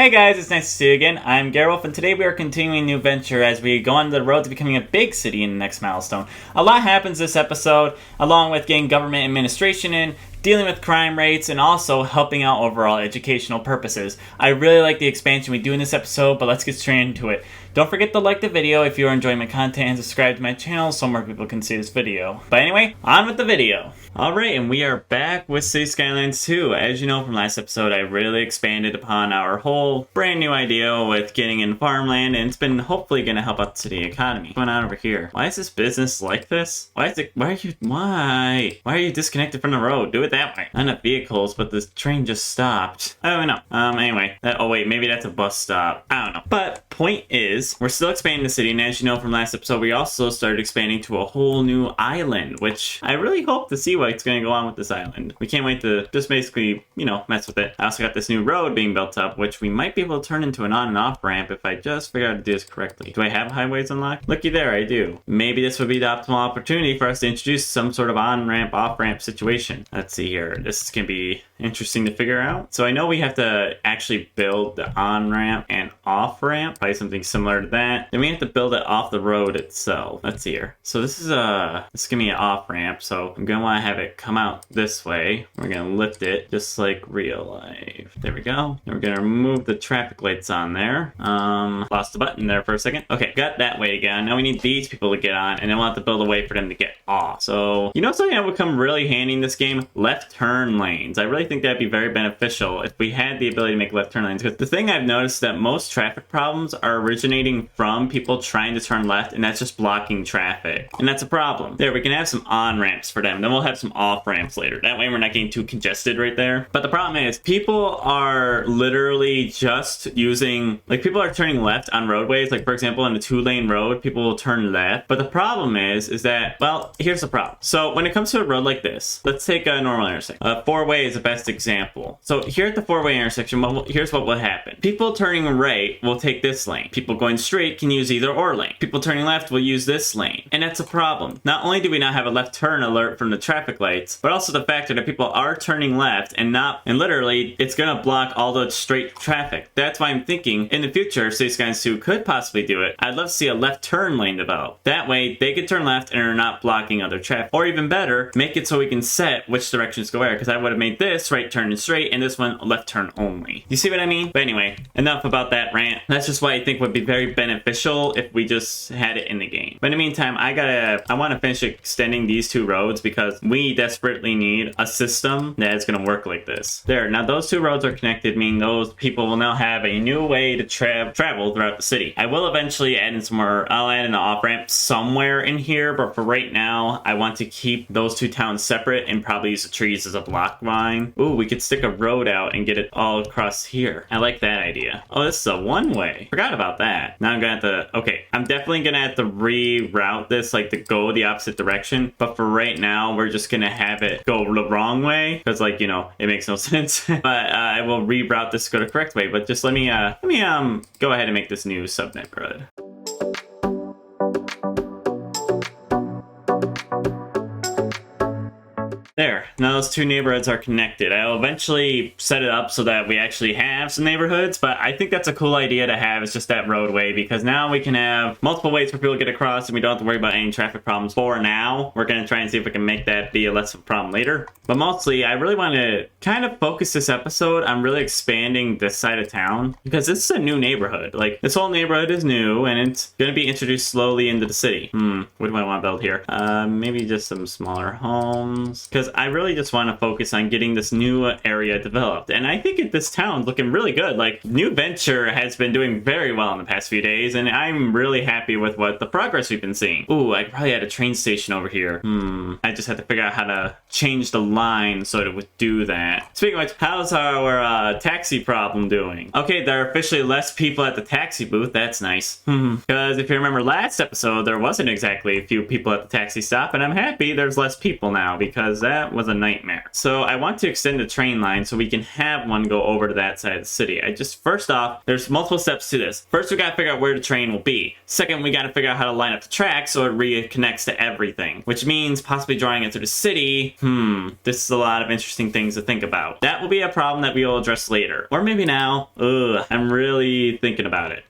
Hey guys, it's nice to see you again. I'm Gerewolf, and today we are continuing a new venture as we go on the road to becoming a big city in the next milestone. A lot happens this episode, along with getting government administration in, dealing with crime rates, and also helping out overall educational purposes. I really like the expansion we do in this episode, but let's get straight into it. Don't forget to like the video if you are enjoying my content and subscribe to my channel so more people can see this video. But anyway, on with the video. Alright, and we are back with City Skylines 2. As you know from last episode, I really expanded upon our whole brand new idea with getting in farmland, and it's been hopefully going to help out the city economy. What's going on over here? Why is this business like this? Why are you disconnected from the road? Do it that way. Not enough vehicles, but the train just stopped. I don't know. Anyway. Oh wait, maybe that's a bus stop. I don't know. But point is, we're still expanding the city, and as you know from last episode, we also started expanding to a whole new island, which I really hope to see what's going to go on with this island. We can't wait to just basically, mess with it. I also got this new road being built up, which we might be able to turn into an on and off ramp if I just figure out how to do this correctly. Do I have highways unlocked? Looky there, I do. Maybe this would be the optimal opportunity for us to introduce some sort of on-ramp, off-ramp situation. Let's see here. This is going to be interesting to figure out. So I know we have to actually build the on-ramp and off-ramp, probably something similar to that. Then we have to build it off the road itself. Let's see here. So this is gonna be an off-ramp, so I'm gonna want to have it come out this way. We're gonna lift it just like real life. There we go. And we're gonna remove the traffic lights on there. Lost the button there for a second. Okay, got that way again. Now we need these people to get on, and then we'll have to build a way for them to get off. So something that would come really handy in this game? Left turn lanes. I really think that'd be very beneficial if we had the ability to make left turn lanes, because the thing I've noticed is that most traffic problems are originating from people trying to turn left, and that's just blocking traffic, and that's a problem. There, we can have some on ramps for them, then we'll have some off ramps later. That way we're not getting too congested right there. But the problem is people are literally just using, people are turning left on roadways. Like for example, on a 2-lane road, people will turn left. But the problem is that, well, here's the problem. So when it comes to a road like this, let's take a normal intersection. 4-way is the best example. So here at the 4-way intersection, here's what will happen. People turning right will take this lane. People going straight can use either or lane. People turning left will use this lane. And that's a problem. Not only do we not have a left turn alert from the traffic lights, but also the fact that people are turning left and literally it's gonna block all the straight traffic. That's why I'm thinking in the future, City Skylines 2 could possibly do it. I'd love to see a left turn lane develop. That way they could turn left and are not blocking other traffic. Or even better, make it so we can set which directions go where, because I would have made this right turn and straight and this one left turn only. You see what I mean? But anyway, enough about that rant. That's just what I think would be very beneficial if we just had it in the game. But in the meantime, I want to finish extending these 2 roads because we desperately need a system that is going to work like this. There, now those 2 roads are connected, meaning those people will now have a new way to travel throughout the city. I will eventually add in some more, I'll add in an off-ramp somewhere in here, but for right now, I want to keep those 2 towns separate and probably use the trees as a block line. Ooh, we could stick a road out and get it all across here. I like that idea. Oh, this is a one-way. Forgot about that. Now I'm gonna have to, okay, I'm definitely gonna have to reroute this, to go the opposite direction, but for right now, we're just gonna have it go the wrong way, because it makes no sense. But I will reroute this to go the correct way, but just let me go ahead and make this new sub-neighborhood. There, now those 2 neighborhoods are connected. I'll eventually set it up so that we actually have some neighborhoods, but I think that's a cool idea to have, is just that roadway, because now we can have multiple ways for people to get across and we don't have to worry about any traffic problems for now. We're going to try and see if we can make that be a less of a problem later. But mostly, I really want to kind of focus this episode on really expanding this side of town, because this is a new neighborhood. This whole neighborhood is new, and it's going to be introduced slowly into the city. What do I want to build here? Maybe just some smaller homes, because I really just want to focus on getting this new area developed. And I think this town's looking really good. New venture has been doing very well in the past few days, and I'm really happy with the progress we've been seeing. Ooh, I probably had a train station over here. I just had to figure out how to change the line so it would do that. Speaking of which, how's our taxi problem doing? Okay, there are officially less people at the taxi booth. That's nice. Because if you remember last episode, there wasn't exactly a few people at the taxi stop, and I'm happy there's less people now, because that that was a nightmare. So I want to extend the train line so we can have one go over to that side of the city. First off, there's multiple steps to this. First, we gotta figure out where the train will be. Second, we gotta figure out how to line up the tracks so it reconnects to everything, which means possibly drawing it through the city. This is a lot of interesting things to think about. That will be a problem that we will address later. Or maybe now. I'm really thinking about it.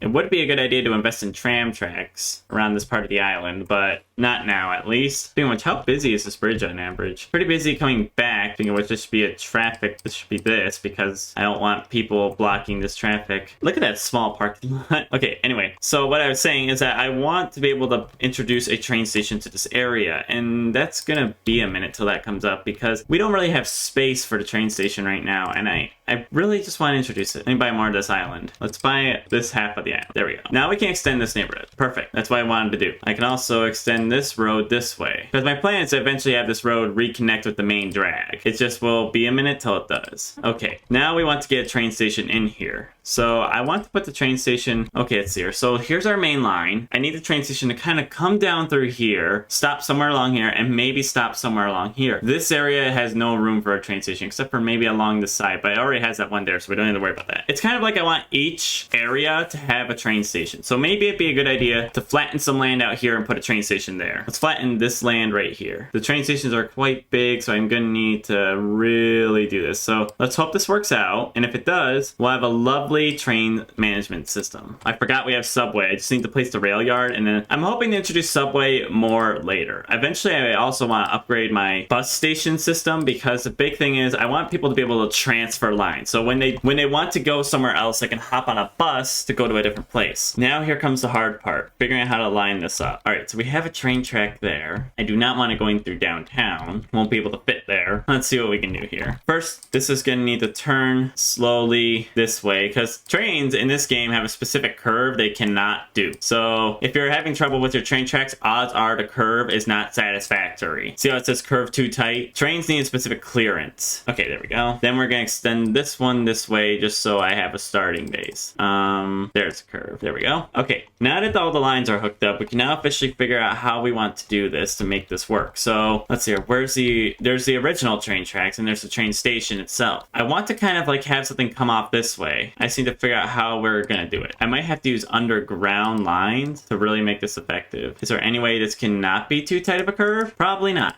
It would be a good idea to invest in tram tracks around this part of the island, but not now, at least. Speaking of which, how busy is this bridge on average? Pretty busy coming back. Speaking of which, this should be a traffic. This should be this, because I don't want people blocking this traffic. Look at that small parking lot. Okay, anyway. So what I was saying is that I want to be able to introduce a train station to this area, and that's gonna be a minute till that comes up, because we don't really have space for the train station right now, and I really just want to introduce it. Let me buy more of this island. Let's buy this half of the island. There we go. Now we can extend this neighborhood. Perfect. That's what I wanted to do. I can also extend this road this way, because my plan is to eventually have this road reconnect with the main drag. It just will be a minute till it does. Okay, now we want to get a train station in here. So I want to put the train station, okay, let's see here. So here's our main line. I need the train station to kind of come down through here, stop somewhere along here, and maybe stop somewhere along here. This area has no room for a train station, except for maybe along the side, but it already has that one there, so we don't need to worry about that. It's kind of like I want each area to have a train station. So maybe it'd be a good idea to flatten some land out here and put a train station there. Let's flatten this land right here. The train stations are quite big, so I'm gonna need to really do this. So let's hope this works out, and if it does, we'll have a lovely train management system. I forgot we have subway. I just need to place the rail yard, and then I'm hoping to introduce subway more later. Eventually, I also want to upgrade my bus station system, because the big thing is I want people to be able to transfer lines. So when they want to go somewhere else, they can hop on a bus to go to a different place. Now here comes the hard part, figuring out how to line this up. All right, so we have a train track there. I do not want it going through downtown. Won't be able to fit there. Let's see what we can do here. First, this is going to need to turn slowly this way, because trains in this game have a specific curve they cannot do. So if you're having trouble with your train tracks, odds are the curve is not satisfactory. See how it says curve too tight? Trains need a specific clearance. Okay, there we go. Then we're going to extend this one this way just so I have a starting base. There's a curve. There we go. Okay, now that all the lines are hooked up, we can now officially figure out how we want to do this to make this work. So let's see here. There's the original train tracks, and there's the train station itself. I want to kind of like have something come off this way. I just need to figure out how we're gonna do it. I might have to use underground lines to really make this effective. Is there any way this cannot be too tight of a curve? Probably not.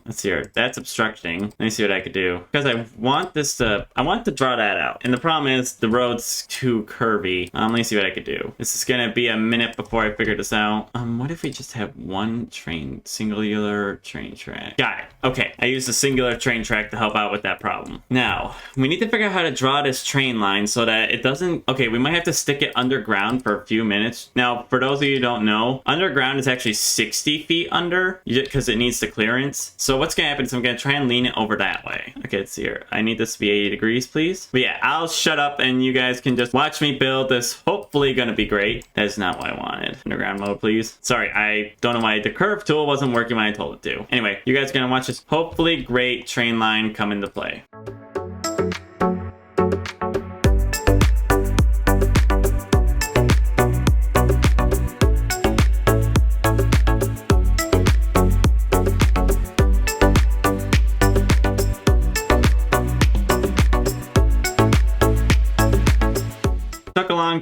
Let's see here. That's obstructing. Let me see what I could do. Because I want to draw that out. And the problem is the road's too curvy. Let me see what I could do. This is gonna be a minute before I figure this out. What if we just have one singular train track? Got it. Okay, I used a singular train track to help out with that problem. Now, we need to figure out how to draw this train line so that it doesn't... Okay, we might have to stick it underground for a few minutes. Now, for those of you who don't know, underground is actually 60 feet under because it needs the clearance. So what's going to happen is I'm going to try and lean it over that way. Okay, let's see here. I need this to be 80 degrees, please. But yeah, I'll shut up and you guys can just watch me build this. Hopefully going to be great. That is not what I wanted. Underground mode, please. Sorry, I don't know why the curve tool wasn't working when I told it to. Anyway, you guys are going to watch this hopefully great train line come into play.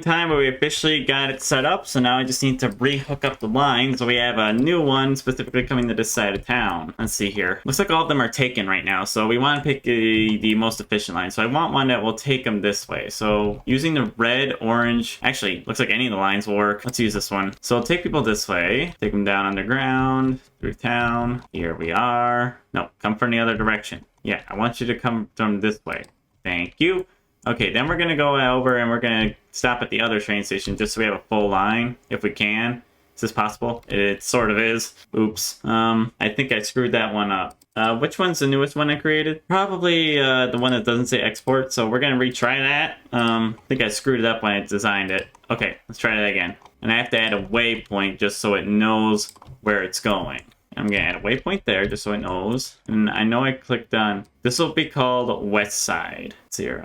Time, but we officially got it set up, so now I just need to re-hook up the line so we have a new one specifically coming to this side of town. Let's see here. Looks like all of them are taken right now, so we want to pick the most efficient line. So I want one that will take them this way. So using the red, orange, actually looks like any of the lines will work. Let's use this one. So I'll take people this way, take them down underground, through town. Here we are. No, come from the other direction. Yeah, I want you to come from this way. Thank you. Okay, then we're going to go over and we're going to stop at the other train station just so we have a full line, if we can. Is this possible? It sort of is. Oops. I think I screwed that one up. Which one's the newest one I created? Probably the one that doesn't say export, so we're going to retry that. I think I screwed it up when I designed it. Okay, let's try that again. And I have to add a waypoint just so it knows where it's going. I'm going to add a waypoint there just so it knows. And I know I clicked on... This will be called West Side. Let's see here.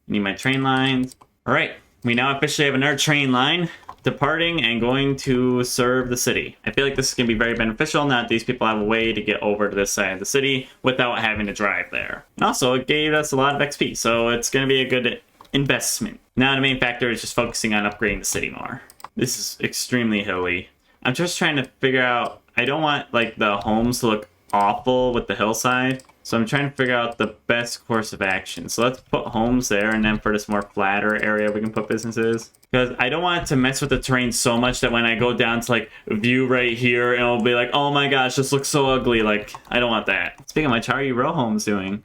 Need my train lines. All right. We now officially have another train line. departing and going to serve the city. I feel like this is going to be very beneficial now that these people have a way to get over to this side of the city without having to drive there. And also, it gave us a lot of XP, so it's going to be a good investment. Now the main factor is just focusing on upgrading the city more. This is extremely hilly. I'm just trying to figure out, I don't want like the homes to look awful with the hillside, so I'm trying to figure out the best course of action. So let's put homes there, and then for this more flatter area we can put businesses, because I don't want it to mess with the terrain so much that when I go down to like view right here, it'll be like, oh my gosh, this looks so ugly. Like, I don't want that. Speaking of which, how are you row homes doing?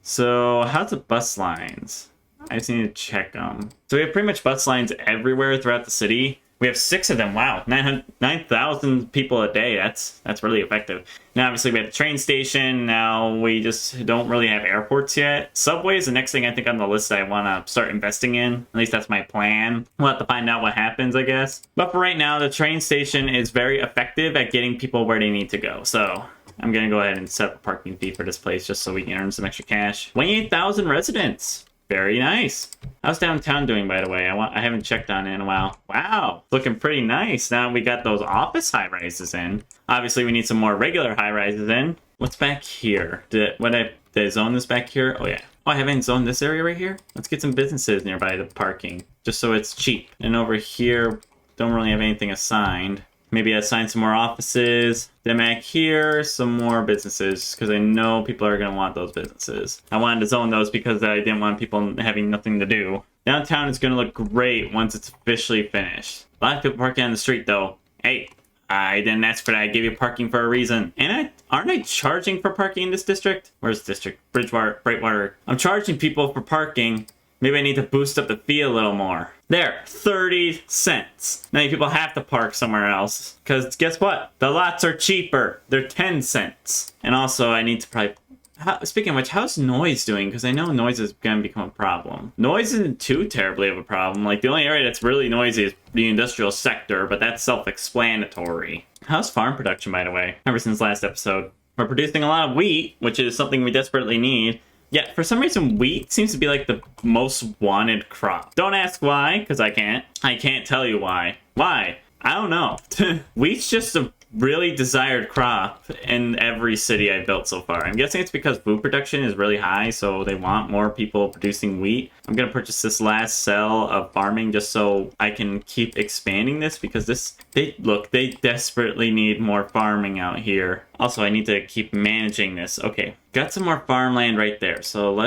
So how's the bus lines? I just need to check them. So we have pretty much bus lines everywhere throughout the city. We have 6 of them. Wow, 9,000 people a day. That's really effective. Now, obviously, we have the train station. Now, we just don't really have airports yet. Subway is the next thing I think on the list I want to start investing in. At least that's my plan. We'll have to find out what happens, I guess. But for right now, the train station is very effective at getting people where they need to go. So I'm going to go ahead and set up a parking fee for this place just so we can earn some extra cash. 28,000 residents. Very nice. How's downtown doing, by the way? I haven't checked on it in a while. Wow, looking pretty nice. Now we got those office high-rises in. Obviously, we need some more regular high-rises in. What's back here? Did I zone this back here? Oh, yeah. Oh, I haven't zoned this area right here? Let's get some businesses nearby the parking, just so it's cheap. And over here, don't really have anything assigned. Maybe assign some more offices. Then back here, some more businesses, because I know people are going to want those businesses. I wanted to zone those because I didn't want people having nothing to do. Downtown is going to look great once it's officially finished. A lot of people parking on the street, though. Hey, I didn't ask for that. I gave you parking for a reason. And aren't I charging for parking in this district? Where's district? Bridgewater, Brightwater. I'm charging people for parking. Maybe I need to boost up the fee a little more. There, 30 cents. Now you people have to park somewhere else, because guess what? The lots are cheaper. They're 10 cents. And also, I need to probably... Speaking of which, how's noise doing? Because I know noise is going to become a problem. Noise isn't too terribly of a problem. Like, the only area that's really noisy is the industrial sector, but that's self-explanatory. How's farm production, by the way? Ever since last episode. We're producing a lot of wheat, which is something we desperately need. Yeah, for some reason, wheat seems to be like the most wanted crop. Don't ask why, because I can't. I can't tell you why. Why? I don't know. Wheat's just a really desired crop in every city I've built so far. I'm guessing it's because food production is really high, so they want more people producing wheat. I'm going to purchase this last cell of farming just so I can keep expanding this, because they desperately need more farming out here. Also, I need to keep managing this. Okay, got some more farmland right there. So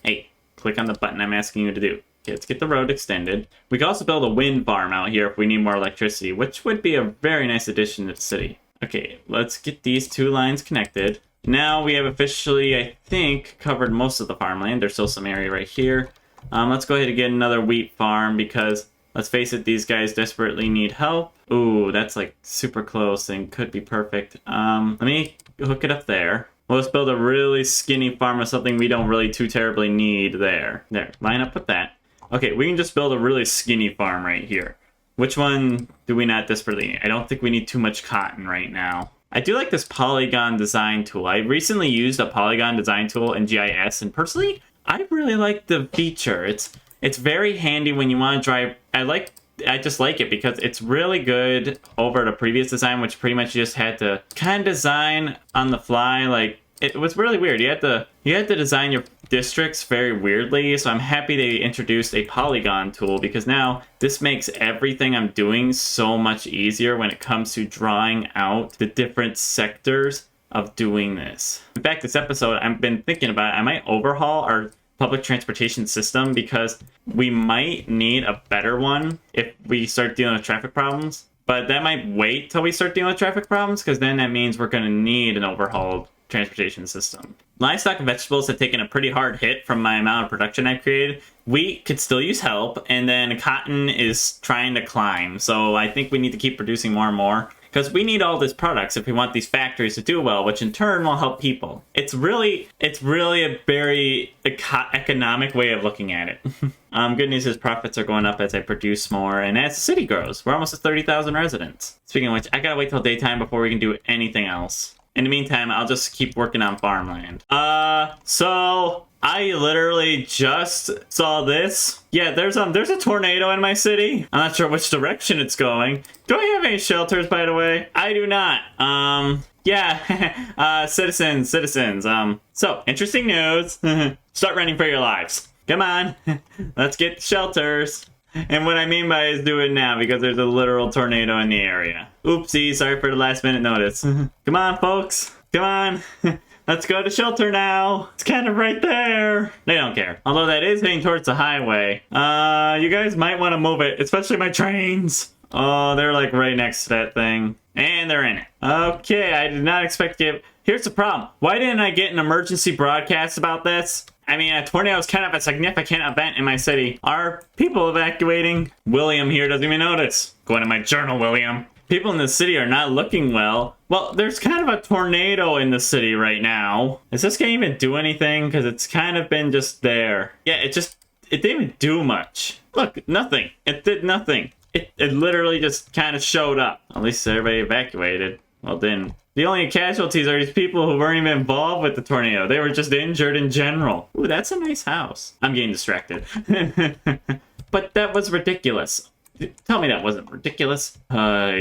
hey, click on the button I'm asking you to do. Okay, let's get the road extended. We can also build a wind farm out here if we need more electricity, which would be a very nice addition to the city. Okay, let's get these 2 lines connected. Now we have officially, I think, covered most of the farmland. There's still some area right here. Let's go ahead and get another wheat farm because, let's face it, these guys desperately need help. Ooh, that's like super close and could be perfect. Let me hook it up there. Well, let's build a really skinny farm of something we don't really too terribly need there. There, line up with that. Okay, we can just build a really skinny farm right here. Which one do we not desperately need? I don't think we need too much cotton right now. I do like this polygon design tool. I recently used a polygon design tool in GIS, and personally, I really like the feature. It's very handy when you want to drive. I just like it because it's really good over the previous design, which pretty much just had to kind of design on the fly. Like, it was really weird. You had to design your districts very weirdly, so I'm happy they introduced a polygon tool, because now this makes everything I'm doing so much easier when it comes to drawing out the different sectors of doing this. In fact, this episode, I've been thinking about it. I might overhaul our public transportation system, because we might need a better one if we start dealing with traffic problems. But that might wait till we start dealing with traffic problems, because then that means we're going to need an overhauled transportation system. Livestock and vegetables have taken a pretty hard hit from my amount of production I've created. Wheat could still use help, and then cotton is trying to climb. So I think we need to keep producing more and more, because we need all these products if we want these factories to do well, which in turn will help people. It's really a very economic way of looking at it. Good news is profits are going up as I produce more, and as the city grows. We're almost at 30,000 residents. Speaking of which, I gotta wait till daytime before we can do anything else. In the meantime, I'll just keep working on farmland. So I literally just saw this. Yeah, there's a tornado in my city. I'm not sure which direction it's going. Do I have any shelters, by the way? I do not. Yeah, citizens. So, interesting news. Start running for your lives. Come on, let's get shelters. And what I mean by is do it now because there's a literal tornado in the area. Oopsie, sorry for the last minute notice. Come on, folks. Come on. Let's go to shelter now. It's kind of right there. They don't care. Although that is heading towards the highway. You guys might want to move it, especially my trains. Oh, they're like right next to that thing. And they're in it. Okay, I did not expect to get... Here's the problem. Why didn't I get an emergency broadcast about this? I mean, a tornado is kind of a significant event in my city. Are people evacuating? William here doesn't even notice. Go into my journal, William. People in the city are not looking well. Well, there's kind of a tornado in the city right now. Is this gonna even do anything? Because it's kind of been just there. Yeah, it didn't even do much. Look, nothing. It did nothing. It literally just kind of showed up. At least everybody evacuated. Well, then the only casualties are these people who weren't even involved with the tornado. They were just injured in general. Ooh, that's a nice house. I'm getting distracted. But that was ridiculous. Tell me that wasn't ridiculous. Oh,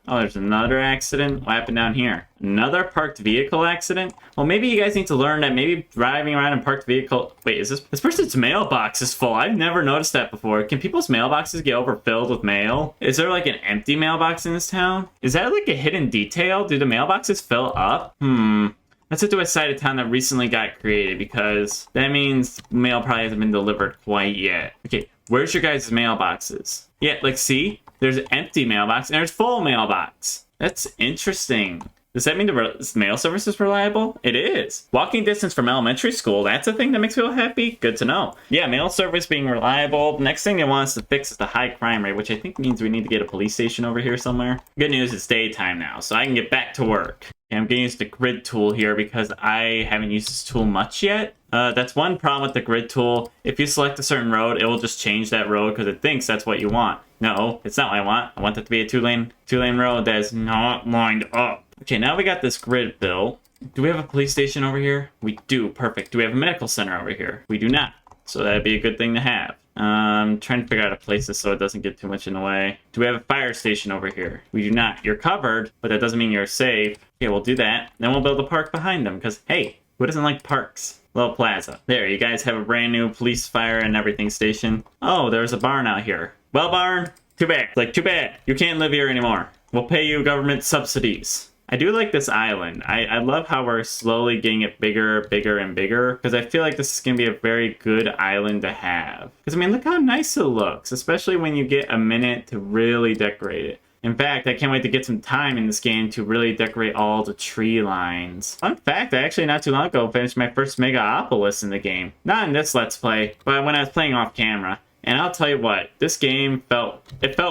there's another accident. What happened down here? Another parked vehicle accident? Well, maybe you guys need to learn that maybe driving around in parked vehicle... Wait, is this person's mailbox is full? I've never noticed that before. Can people's mailboxes get overfilled with mail? Is there like an empty mailbox in this town? Is that like a hidden detail? Do the mailboxes fill up? Let's head to a side of town that recently got created because that means mail probably hasn't been delivered quite yet. Okay, where's your guys' mailboxes? Yeah, like see? There's an empty mailbox and there's full mailbox. That's interesting. Does that mean the mail service is reliable? It is. Walking distance from elementary school, that's a thing that makes people happy? Good to know. Yeah, mail service being reliable. Next thing they want us to fix is the high crime rate, which I think means we need to get a police station over here somewhere. Good news, it's daytime now, so I can get back to work. I'm getting used to the grid tool here because I haven't used this tool much yet. That's one problem with the grid tool. If you select a certain road, it will just change that road because it thinks that's what you want. No, it's not what I want. I want it to be a two-lane road that is not lined up. Okay, now we got this grid built. Do we have a police station over here? We do. Perfect. Do we have a medical center over here? We do not. So that'd be a good thing to have. Trying to figure out a place this so it doesn't get too much in the way. Do we have a fire station over here? We do not. You're covered, but that doesn't mean you're safe. Okay, we'll do that. Then we'll build a park behind them, because, hey, who doesn't like parks? Little plaza. There, you guys have a brand new police, fire, and everything station. Oh, there's a barn out here. Well, barn, too bad. Like, too bad. You can't live here anymore. We'll pay you government subsidies. I do like this island. I love how we're slowly getting it bigger, bigger, and bigger, because I feel like this is going to be a very good island to have. Because, I mean, look how nice it looks, especially when you get a minute to really decorate it. In fact, I can't wait to get some time in this game to really decorate all the tree lines. Fun fact, I actually not too long ago finished my first Megalopolis in the game. Not in this Let's Play, but when I was playing off camera. And I'll tell you what, this game felt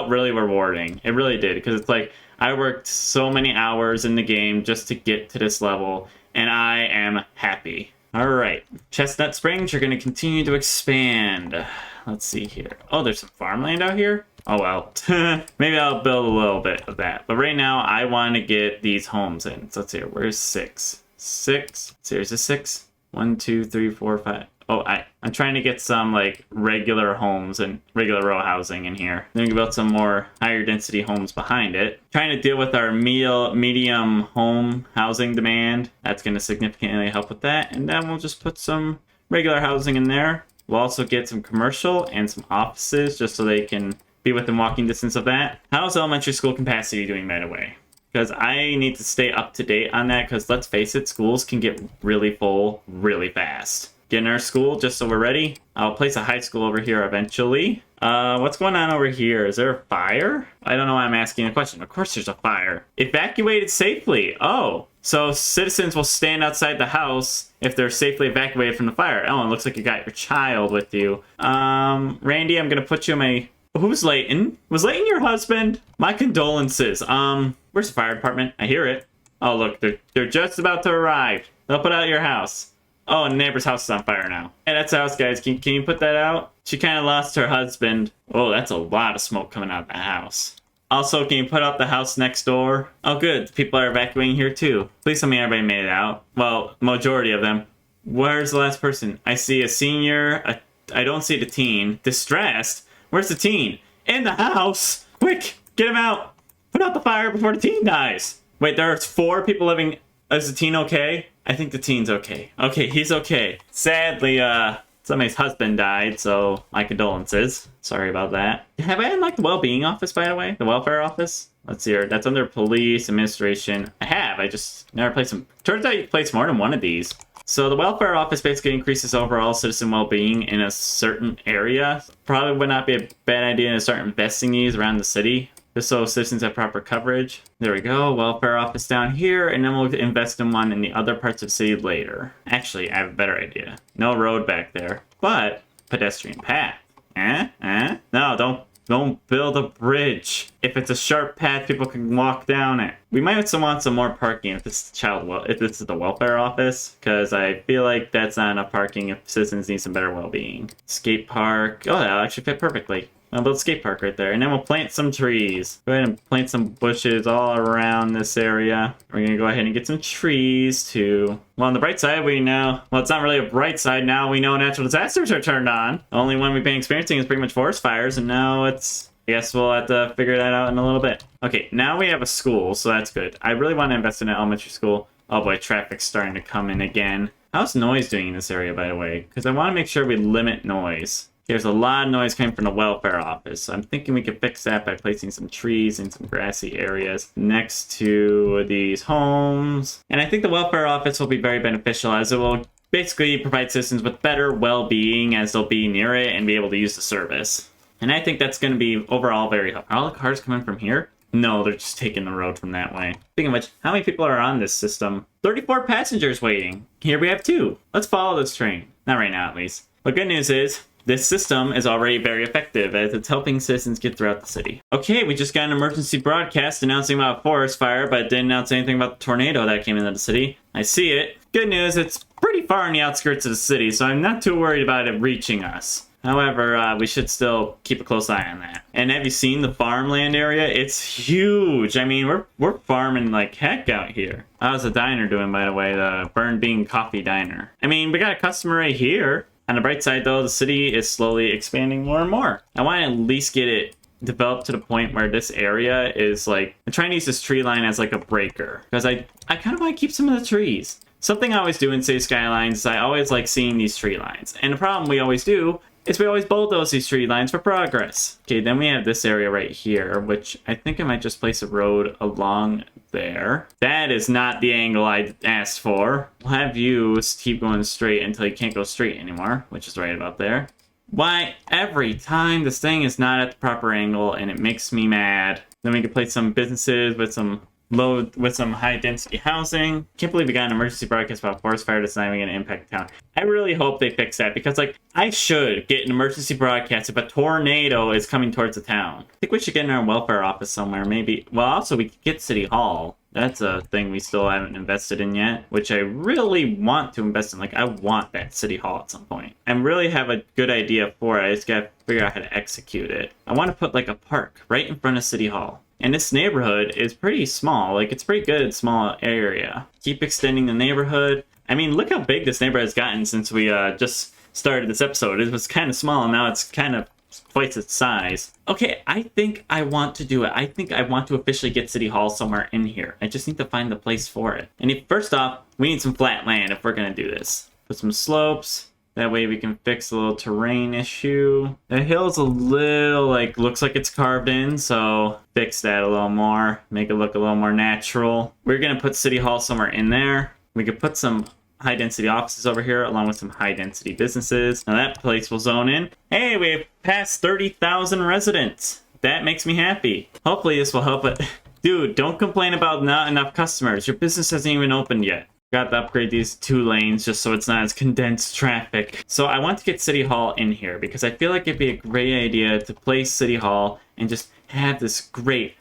really rewarding. It really did, because it's like, I worked so many hours in the game just to get to this level, and I am happy. Alright, Chestnut Springs are going to continue to expand. Let's see here. Oh, there's some farmland out here? Oh well. Maybe I'll build a little bit of that. But right now, I want to get these homes in. So let's see here. Where's 6? 6? Here's a 6. 1, 2, 3, 4, 5. Oh, I'm trying to get some, like, regular homes and regular row housing in here. Then we can build some more higher density homes behind it. Trying to deal with our medium home housing demand. That's going to significantly help with that. And then we'll just put some regular housing in there. We'll also get some commercial and some offices just so they can be within walking distance of that. How's elementary school capacity doing, by the way? Because I need to stay up to date on that, because let's face it, schools can get really full really fast. Get in our school just so we're ready. I'll place a high school over here eventually. What's going on over here? Is there a fire? I don't know why I'm asking a question. Of course there's a fire. Evacuated safely. Oh, so citizens will stand outside the house if they're safely evacuated from the fire. Oh, it looks like you got your child with you. Randy, I'm gonna put you in my... Who's Layton? Was Layton your husband? My condolences. Where's the fire department? I hear it. Oh, look, they're just about to arrive. They'll put out your house. Oh, and the neighbor's house is on fire now. Hey, that's the house, guys. Can you put that out? She kind of lost her husband. Oh, that's a lot of smoke coming out of the house. Also, can you put out the house next door? Oh, good. People are evacuating here, too. Please tell me everybody made it out. Well, majority of them. Where's the last person? I see a senior. I don't see the teen. Distressed? Where's the teen? In the house! Quick! Get him out! Put out the fire before the teen dies! Wait, there's 4 people living. Is the teen okay? I think the teen's okay. Okay, he's okay. Sadly, somebody's husband died, so my condolences. Sorry about that. Have I unlocked the well-being office, by the way? The welfare office? Let's see here. That's under police administration. I have. I just never placed them. Turns out you place more than one of these. So the welfare office basically increases overall citizen well-being in a certain area. Probably would not be a bad idea to start investing these around the city, just so citizens have proper coverage. There we go, welfare office down here, and then we'll invest in one in the other parts of the city later. Actually, I have a better idea. No road back there, but pedestrian path. No, don't build a bridge. If it's a sharp path, people can walk down it. We might also want some more parking if this is the welfare office, because I feel like that's not enough parking if citizens need some better well-being. Skate park. Oh, that'll actually fit perfectly. I'll build a skate park right there, and then we'll plant some trees. Go ahead and plant some bushes all around this area. We're gonna go ahead and get some trees too. Well, on the bright side, we know, well, it's not really a bright side now. We know natural disasters are turned on. The only one we've been experiencing is pretty much forest fires, and now it's, I guess we'll have to figure that out in a little bit. Okay, now we have a school, so that's good. I really want to invest in an elementary school. Oh boy, traffic's starting to come in again. How's noise doing in this area, by the way? Because I want to make sure we limit noise. There's a lot of noise coming from the welfare office, so I'm thinking we could fix that by placing some trees in some grassy areas next to these homes. And I think the welfare office will be very beneficial, as it will basically provide citizens with better well-being as they'll be near it and be able to use the service. And I think that's going to be overall very helpful. Are all the cars coming from here? No, they're just taking the road from that way. Speaking of which, how many people are on this system? 34 passengers waiting. Here we have 2. Let's follow this train. Not right now, at least. But good news is, this system is already very effective as it's helping citizens get throughout the city. Okay, we just got an emergency broadcast announcing about a forest fire, but it didn't announce anything about the tornado that came into the city. I see it. Good news, it's pretty far on the outskirts of the city, so I'm not too worried about it reaching us. However, we should still keep a close eye on that. And have you seen the farmland area? It's huge. I mean, we're farming like heck out here. How's the diner doing, by the way? The Burn Bean Coffee Diner. I mean, we got a customer right here. On the bright side, though, the city is slowly expanding more and more. I want to at least get it developed to the point where this area is like... I'm trying to use this tree line as like a breaker, because I kind of want to keep some of the trees. Something I always do in City Skylines is I always like seeing these tree lines. And the problem we always do is we always bulldoze these tree lines for progress. Okay, then we have this area right here, which I think I might just place a road along there. That is not the angle I asked for. We'll have you keep going straight until you can't go straight anymore, which is right about there. Why, every time this thing is not at the proper angle and it makes me mad. Then we can place some businesses with some high density housing. Can't believe we got an emergency broadcast about a forest fire that's not even gonna impact town. I really hope they fix that, because like I should get an emergency broadcast if a tornado is coming towards the town. I think we should get in our welfare office somewhere, maybe. Well, also we could get City Hall. That's a thing we still haven't invested in yet, which I really want to invest in. Like, I want that City Hall at some point. I really have a good idea for it. I just gotta figure out how to execute it. I want to put like a park right in front of City Hall. And this neighborhood is pretty small. Like, it's pretty good, small area. Keep extending the neighborhood. I mean, look how big this neighborhood has gotten since we just started this episode. It was kind of small, and now it's kind of twice its size. Okay, I think I want to do it. I think I want to officially get City Hall somewhere in here. I just need to find the place for it. And first off, we need some flat land if we're going to do this. Put some slopes. That way we can fix the little terrain issue. The hill's a little, like, looks like it's carved in, so fix that a little more. Make it look a little more natural. We're going to put City Hall somewhere in there. We could put some high-density offices over here, along with some high-density businesses. Now that place will zone in. Hey, we've passed 30,000 residents. That makes me happy. Hopefully this will help it. Dude, don't complain about not enough customers. Your business hasn't even opened yet. Got to upgrade these 2 lanes just so it's not as condensed traffic. So I want to get City Hall in here because I feel like it'd be a great idea to place City Hall and just have this great,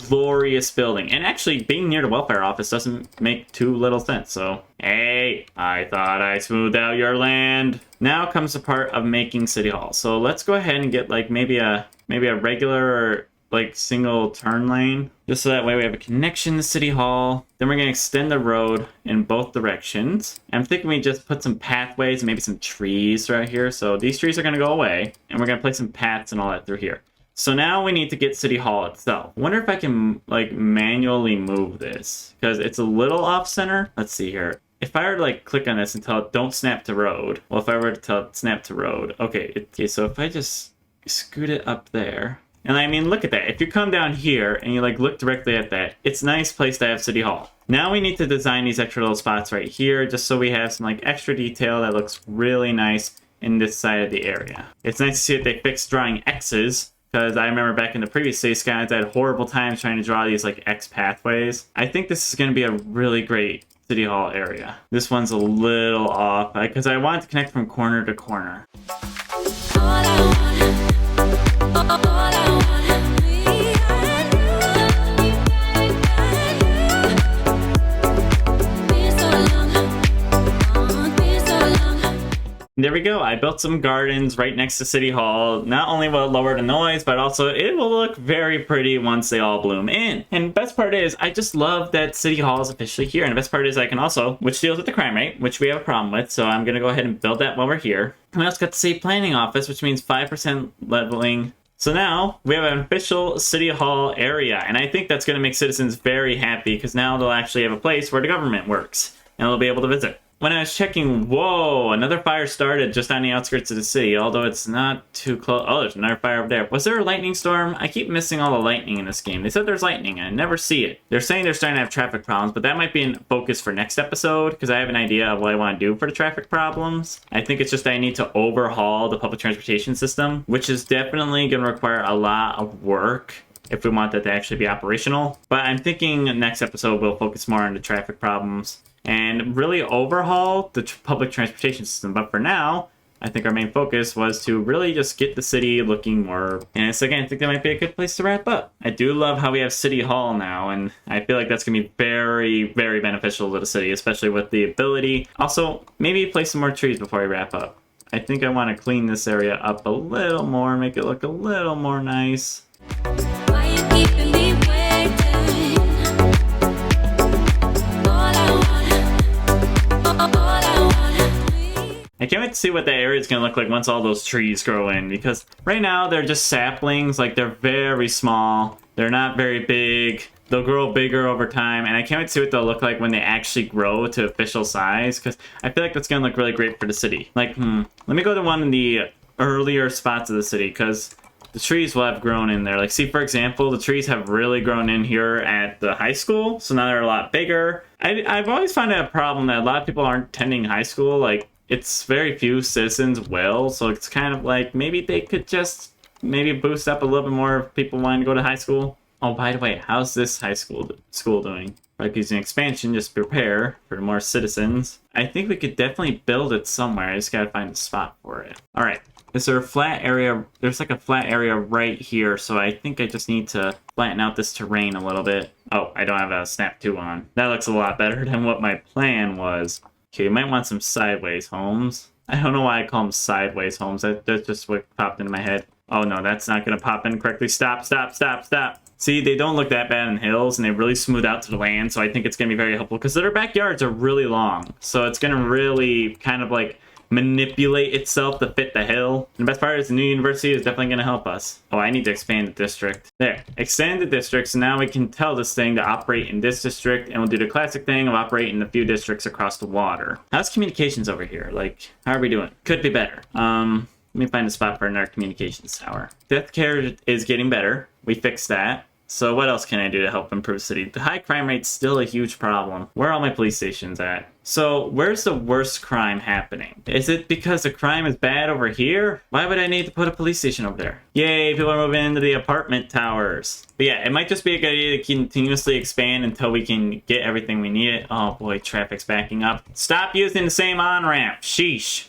glorious building. And actually, being near the welfare office doesn't make too little sense. So, hey, I thought I smoothed out your land. Now comes the part of making City Hall. So let's go ahead and get like maybe a regular like single turn lane, just so that way we have a connection to City Hall. Then we're gonna extend the road in both directions. I'm thinking we just put some pathways and maybe some trees right here. So these trees are gonna go away, and we're gonna place some paths and all that through here. So now we need to get City Hall itself. I wonder if I can like manually move this because it's a little off center. Let's see here. If I were to like click on this and tell it don't snap to road. Well, if I were to tell it snap to road. Okay, so if I just scoot it up there. And I mean, look at that. If you come down here and you like look directly at that, it's a nice place to have City Hall. Now we need to design these extra little spots right here just so we have some like extra detail that looks really nice in this side of the area. It's nice to see that they fixed drawing X's because I remember back in the previous City Skylines I had horrible times trying to draw these like X pathways. I think this is going to be a really great City Hall area. This one's a little off because I want it to connect from corner to corner. There we go. I built some gardens right next to City Hall. Not only will it lower the noise, but also it will look very pretty once they all bloom in. And the best part is, I just love that City Hall is officially here. And the best part is I can also, which deals with the crime rate, which we have a problem with. So I'm going to go ahead and build that while we're here. And we also got the City Planning Office, which means 5% leveling. So now we have an official City Hall area. And I think that's going to make citizens very happy because now they'll actually have a place where the government works. And they'll be able to visit. When I was checking, whoa, another fire started just on the outskirts of the city, although it's not too close. Oh, there's another fire over there. Was there a lightning storm? I keep missing all the lightning in this game. They said there's lightning, and I never see it. They're saying they're starting to have traffic problems, but that might be in focus for next episode, because I have an idea of what I want to do for the traffic problems. I think it's just that I need to overhaul the public transportation system, which is definitely going to require a lot of work if we want that to actually be operational. But I'm thinking next episode we'll focus more on the traffic problems and really overhaul the public transportation system. But for now, I think our main focus was to really just get the city looking more. And so again, I think that might be a good place to wrap up. I do love how we have City Hall now, and I feel like that's going to be very, very beneficial to the city, especially with the ability. Also, maybe place some more trees before we wrap up. I think I want to clean this area up a little more, make it look a little more nice. Why you keeping me waiting? All I want. I can't wait to see what that area is going to look like once all those trees grow in, because right now they're just saplings, like they're very small, they're not very big, they'll grow bigger over time, and I can't wait to see what they'll look like when they actually grow to official size, because I feel like that's going to look really great for the city. Like, let me go to one of the earlier spots of the city, because the trees will have grown in there. Like, see, for example, the trees have really grown in here at the high school, so now they're a lot bigger. I've always found it a problem that a lot of people aren't attending high school. Like, it's very few citizens will, so it's kind of like maybe they could just maybe boost up a little bit more if people want to go to high school. Oh, by the way, how's this high school doing? Like, using expansion, just prepare for more citizens. I think we could definitely build it somewhere. I just gotta find a spot for it. All right. Is there a flat area? There's like a flat area right here, so I think I just need to flatten out this terrain a little bit. Oh, I don't have a snap 2 on. That looks a lot better than what my plan was. Okay, you might want some sideways homes. I don't know why I call them sideways homes. That's just what popped into my head. Oh no, that's not gonna pop in correctly. Stop. See, they don't look that bad in hills, and they really smooth out to the land, so I think it's gonna be very helpful, because their backyards are really long. So it's gonna really kind of like manipulate itself to fit the hill. And the best part is the new university is definitely going to help us. Oh, I need to expand the district. There, extend the district, so now we can tell this thing to operate in this district, and we'll do the classic thing of operating a few districts across the water. How's communications over here? Like, how are we doing? Could be better. Let me find a spot for another communications tower. Death care is getting better. We fixed that. So what else can I do to help improve the city? The high crime rate's still a huge problem. Where are all my police stations at? So where's the worst crime happening? Is it because the crime is bad over here? Why would I need to put a police station over there? Yay, people are moving into the apartment towers. But yeah, it might just be a good idea to continuously expand until we can get everything we need. Oh boy, traffic's backing up. Stop using the same on-ramp. Sheesh.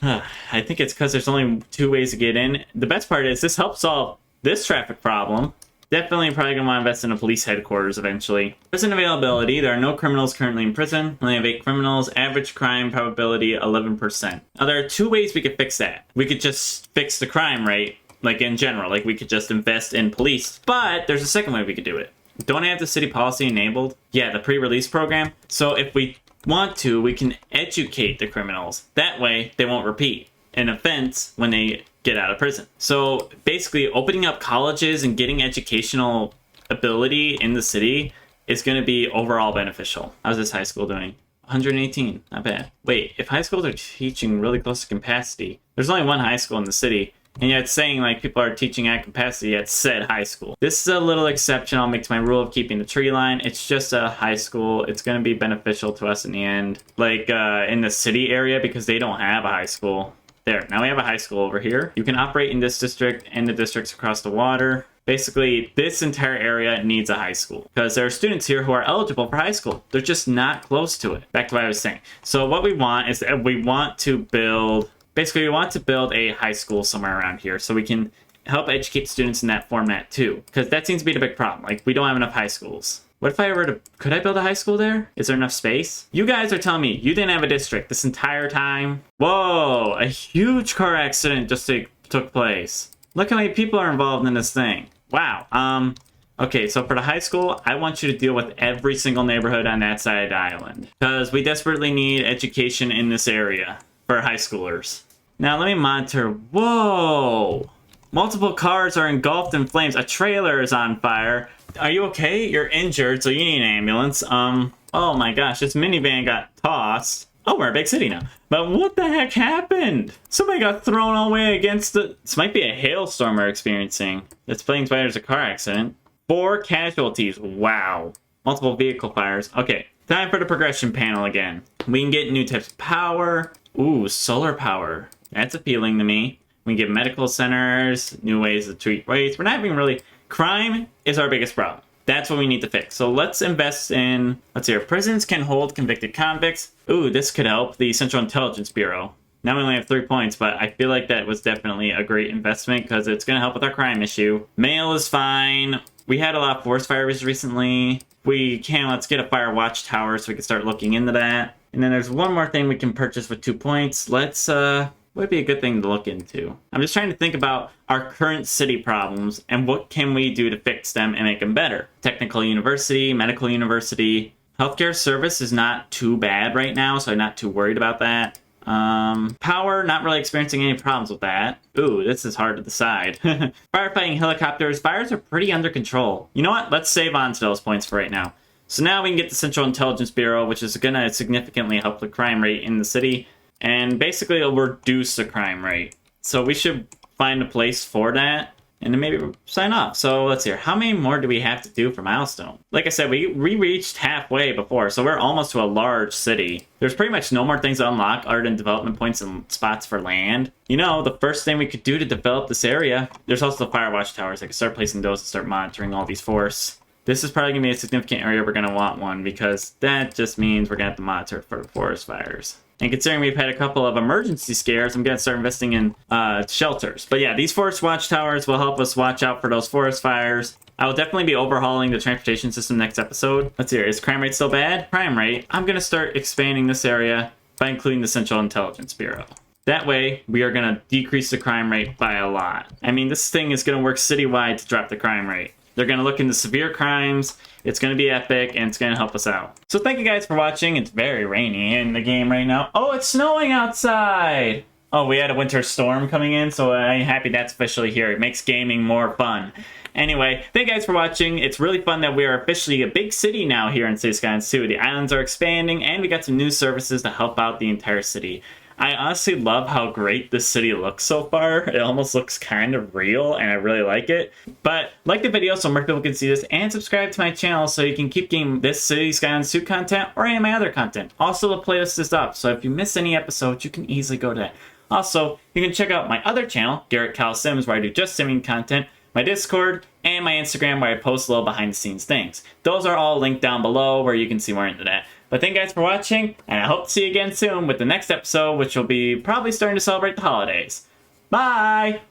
I think it's because there's only 2 ways to get in. The best part is this helps solve this traffic problem. Definitely probably going to want to invest in a police headquarters eventually. Prison availability. There are no criminals currently in prison. We only have 8 criminals. Average crime probability 11%. Now there are 2 ways we could fix that. We could just fix the crime rate like in general. Like we could just invest in police. But there's a second way we could do it. Don't I have the city policy enabled? Yeah, the pre-release program. So if we want to, we can educate the criminals. That way they won't repeat an offense when they get out of prison. So basically opening up colleges and getting educational ability in the city is going to be overall beneficial. How's this high school doing? 118, not bad. Wait, if high schools are teaching really close to capacity, there's only one high school in the city, and yet it's saying like people are teaching at capacity at said high school. This is a little exception I'll make to my rule of keeping the tree line. It's just a high school. It's going to be beneficial to us in the end. Like in the city area, because they don't have a high school. There, now we have a high school over here. You can operate in this district and the districts across the water. Basically, this entire area needs a high school because there are students here who are eligible for high school. They're just not close to it. Back to what I was saying. So what we want is that we want to build, basically we want to build a high school somewhere around here so we can help educate students in that format too. Because that seems to be the big problem. Like we don't have enough high schools. What if I were to, could I build a high school there? Is there enough space? You guys are telling me you didn't have a district this entire time? Whoa, a huge car accident just took place. Look how many people are involved in this thing. Wow. Okay, so for the high school, I want you to deal with every single neighborhood on that side of the island. Because we desperately need education in this area for high schoolers. Now let me monitor. Whoa! Multiple cars are engulfed in flames. A trailer is on fire. Are you okay? You're injured, so you need an ambulance. Oh my gosh, this minivan got tossed. Oh, we're a big city now. But what the heck happened? Somebody got thrown all the way against the... This might be a hailstorm we're experiencing. That's explains why there's a car accident. 4 casualties. Wow. Multiple vehicle fires. Okay, time for the progression panel again. We can get new types of power. Ooh, solar power. That's appealing to me. We can get medical centers, new ways to treat waste. We're not even really... Crime is our biggest problem. That's what we need to fix. So let's invest in, let's see here, prisons can hold convicted convicts. Ooh, this could help the Central Intelligence Bureau. Now we only have 3 points, but I feel like that was definitely a great investment because it's going to help with our crime issue. Mail is fine. We had a lot of forest fires recently. We can, let's get a fire watchtower so we can start looking into that. And then there's one more thing we can purchase with 2 points. Let's, would be a good thing to look into. I'm just trying to think about our current city problems and what can we do to fix them and make them better. Technical university, medical university. Healthcare service is not too bad right now, so I'm not too worried about that. Power, not really experiencing any problems with that. Ooh, this is hard to decide. Firefighting helicopters, fires are pretty under control. You know what? Let's save on to those points for right now. So now we can get the Central Intelligence Bureau, which is going to significantly help the crime rate in the city. And basically it'll reduce the crime rate. So we should find a place for that and then maybe sign up. So let's see here. How many more do we have to do for milestone? Like I said, we reached halfway before, so we're almost to a large city. There's pretty much no more things to unlock other than development points and spots for land. You know, the first thing we could do to develop this area, there's also the fire watch towers. I could start placing those and start monitoring all these forests. This is probably going to be a significant area we're going to want one because that just means we're going to have to monitor for the forest fires. And considering we've had a couple of emergency scares, I'm going to start investing in shelters. But yeah, these forest watchtowers will help us watch out for those forest fires. I will definitely be overhauling the transportation system next episode. Let's see here. Is crime rate still bad? Crime rate. I'm going to start expanding this area by including the Central Intelligence Bureau. That way, we are going to decrease the crime rate by a lot. I mean, this thing is going to work citywide to drop the crime rate. They're going to look into severe crimes. It's going to be epic, and it's going to help us out. So thank you guys for watching. It's very rainy in the game right now. Oh, it's snowing outside! Oh, we had a winter storm coming in, so I'm happy that's officially here. It makes gaming more fun. Anyway, thank you guys for watching. It's really fun that we are officially a big city now here in City Skylines 2. The islands are expanding, and we got some new services to help out the entire city. I honestly love how great this city looks so far. It almost looks kind of real, and I really like it. But like the video so more people can see this, and subscribe to my channel so you can keep getting this City Skylines 2 content or any of my other content. Also, the playlist is up, so if you miss any episodes, you can easily go to that. Also, you can check out my other channel, Garrett Cal Sims, where I do just simming content, my Discord, and my Instagram, where I post little behind-the-scenes things. Those are all linked down below where you can see more into that. But thank you guys for watching, and I hope to see you again soon with the next episode, which will be probably starting to celebrate the holidays. Bye!